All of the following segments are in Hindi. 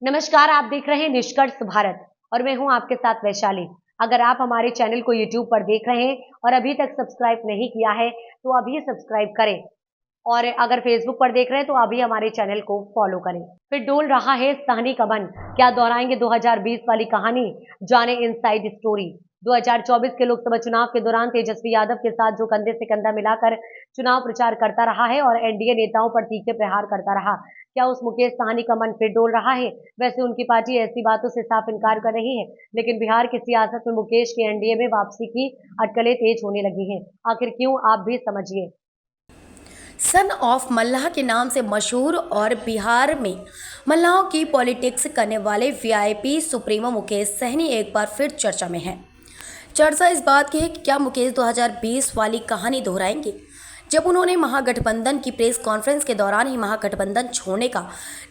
नमस्कार, आप देख रहे हैं निष्कर्ष भारत और मैं हूं आपके साथ वैशाली। अगर आप हमारे चैनल को YouTube पर देख रहे हैं और अभी तक सब्सक्राइब नहीं किया है तो अभी सब्सक्राइब करें और अगर Facebook पर देख रहे हैं तो अभी हमारे चैनल को फॉलो करें। फिर डोल रहा है सहनी का मन, क्या दोहराएंगे 2020 वाली कहानी? जाने इनसाइड स्टोरी। 2024 के लोकसभा चुनाव के दौरान तेजस्वी यादव के साथ जो कंधे से कंधा मिलाकर चुनाव प्रचार करता रहा है और एनडीए नेताओं पर तीखे प्रहार करता रहा, क्या उस मुकेश सहनी का मन फिर डोल रहा है? वैसे उनकी पार्टी ऐसी बातों से साफ इनकार कर रही है, लेकिन बिहार की सियासत में मुकेश की एनडीए में वापसी की अटकलें तेज होने लगी हैं। आखिर क्यों, आप भी समझिए। सन ऑफ मल्लाह के नाम से मशहूर और बिहार में मल्लाहों की पॉलिटिक्स करने वाले वीआईपी सुप्रीमो मुकेश सहनी एक बार फिर चर्चा में हैं। चर्चा इस बात की है कि क्या मुकेश 2020 वाली कहानी दोहराएंगे, जब उन्होंने महागठबंधन की प्रेस कॉन्फ्रेंस के दौरान ही महागठबंधन छोड़ने का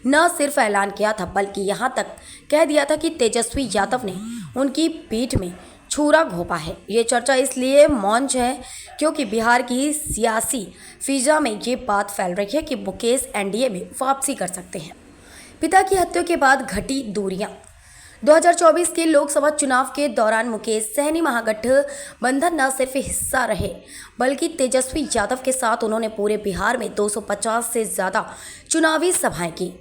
न सिर्फ ऐलान किया था बल्कि यहां तक कह दिया था कि तेजस्वी यादव ने उनकी पीठ में छुरा घोंपा है। ये चर्चा इसलिए मौज है क्योंकि बिहार की सियासी फिजा में ये बात फैल रही है कि मुकेश एनडीए में वापसी कर सकते हैं। पिता की हत्या के बाद घटी दूरियां। 2024 के लोकसभा चुनाव के दौरान मुकेश सहनी महागठबंधन न सिर्फ हिस्सा रहे बल्कि तेजस्वी यादव के साथ उन्होंने पूरे बिहार में 250 से ज़्यादा चुनावी सभाएं की।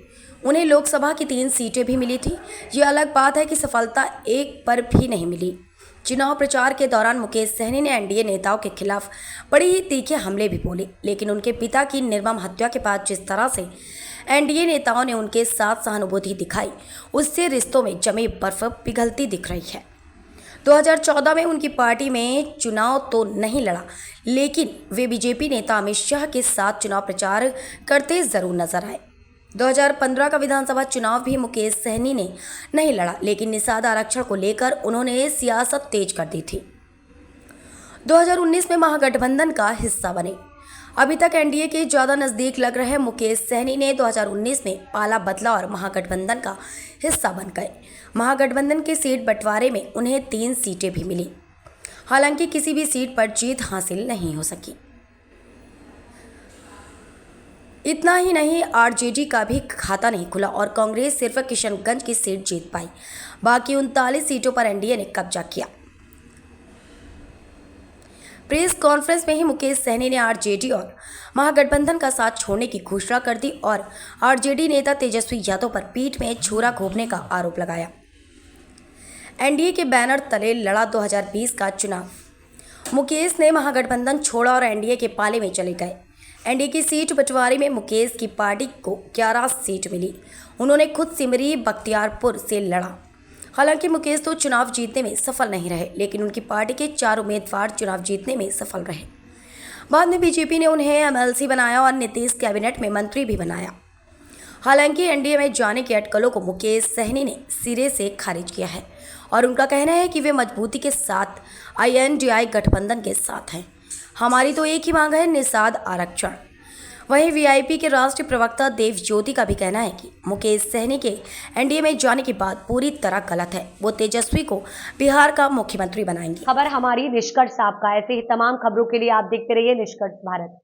उन्हें लोकसभा की 3 सीटें भी मिली थी। ये अलग बात है कि सफलता एक पर भी नहीं मिली। चुनाव प्रचार के दौरान मुकेश सहनी ने एनडीए नेताओं के खिलाफ बड़े ही तीखे हमले भी बोले, लेकिन उनके पिता की निर्मम हत्या के बाद जिस तरह से एनडीए नेताओं ने उनके साथ सहानुभूति दिखाई, उससे रिश्तों में जमी बर्फ पिघलती दिख रही है। 2014 में उनकी पार्टी में चुनाव तो नहीं लड़ा, लेकिन वे बीजेपी नेता अमित शाह के साथ चुनाव प्रचार करते जरूर नजर आए। 2015 का विधानसभा चुनाव भी मुकेश सहनी ने नहीं लड़ा, लेकिन निषाद आरक्षण को लेकर उन्होंने सियासत तेज कर दी थी। 2019 में महागठबंधन का हिस्सा बने। अभी तक एनडीए के ज़्यादा नज़दीक लग रहे मुकेश सहनी ने 2019 में पाला बदला और महागठबंधन का हिस्सा बन गए। महागठबंधन के सीट बंटवारे में उन्हें 3 सीटें भी मिली, हालांकि किसी भी सीट पर जीत हासिल नहीं हो सकी। इतना ही नहीं, आरजेडी का भी खाता नहीं खुला और कांग्रेस सिर्फ किशनगंज की सीट जीत पाई। बाकी 39 सीटों पर एनडीए ने कब्जा किया। प्रेस कॉन्फ्रेंस में ही मुकेश सहनी ने आरजेडी और महागठबंधन का साथ छोड़ने की घोषणा कर दी और आरजेडी नेता तेजस्वी यादव पर पीठ में छुरा घोंपने का आरोप लगाया। एनडीए के बैनर तले लड़ा 2020 का चुनाव। मुकेश ने महागठबंधन छोड़ा और एनडीए के पाले में चले गए। एनडीए की सीट बंटवारे में मुकेश की पार्टी को 11 सीट मिली। उन्होंने खुद सिमरी बख्तियारपुर से लड़ा। हालांकि मुकेश तो चुनाव जीतने में सफल नहीं रहे, लेकिन उनकी पार्टी के 4 उम्मीदवार चुनाव जीतने में सफल रहे। बाद में बीजेपी ने उन्हें एमएलसी बनाया और नीतीश कैबिनेट में मंत्री भी बनाया। हालांकि एनडीए में जाने की अटकलों को मुकेश सहनी ने सिरे से खारिज किया है और उनका कहना है कि वे मजबूती के साथ आईएनडीआई गठबंधन के साथ हैं। हमारी तो एक ही मांग है, निषाद आरक्षण। वहीं वीआईपी के राष्ट्रीय प्रवक्ता देव ज्योति का भी कहना है कि मुकेश सहनी के एनडीए में जाने की बात पूरी तरह गलत है। वो तेजस्वी को बिहार का मुख्यमंत्री बनाएंगे। खबर हमारी निष्कर्ष आपका। ऐसे ही तमाम खबरों के लिए आप देखते रहिए निष्कर्ष भारत।